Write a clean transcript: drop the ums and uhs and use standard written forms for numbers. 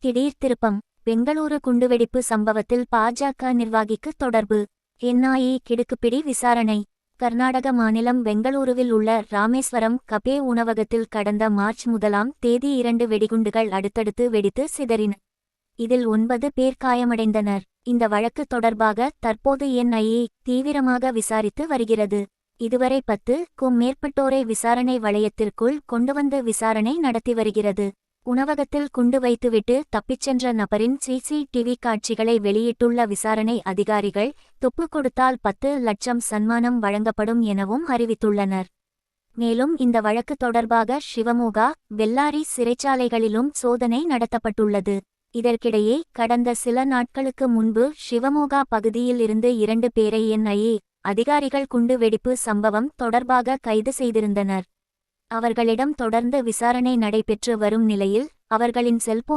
திடீர் திருப்பம். பெங்களூரு குண்டுவெடிப்பு சம்பவத்தில் பாஜக நிர்வாகிக்கு தொடர்பு. என்ஐஏ கிடுக்குப்பிடி விசாரணை. கர்நாடக மாநிலம் பெங்களூருவில் உள்ள ராமேஸ்வரம் கபே உணவகத்தில் கடந்த மார்ச் 1 2 வெடிகுண்டுகள் அடுத்தடுத்து வெடித்து சிதறின. இதில் 9 பேர் காயமடைந்தனர். இந்த வழக்கு தொடர்பாக தற்போது என்ஐஏ தீவிரமாக விசாரித்து வருகிறது. இதுவரை 10க்கும் மேற்பட்டோரை விசாரணை வளையத்திற்குள் கொண்டுவந்து விசாரணை நடத்தி வருகிறது. உணவகத்தில் குண்டு வைத்துவிட்டு தப்பிச்சென்ற நபரின் சிசிடிவி காட்சிகளை வெளியிட்டுள்ள விசாரணை அதிகாரிகள், துப்பு கொடுத்தால் 10 லட்சம் சன்மானம் வழங்கப்படும் எனவும் அறிவித்துள்ளனர். மேலும் இந்த வழக்கு தொடர்பாக சிவமோகா, பெல்லாரி சிறைச்சாலைகளிலும் சோதனை நடத்தப்பட்டுள்ளது. இதற்கிடையே கடந்த சில நாட்களுக்கு முன்பு சிவமோகா பகுதியில் இருந்து 2 பேரை என்ஐஏ அதிகாரிகள் குண்டு வெடிப்பு சம்பவம் தொடர்பாக கைது செய்திருந்தனர். அவர்களிடம் தொடர்ந்து விசாரணை நடைபெற்று வரும் நிலையில் அவர்களின் செல்போன்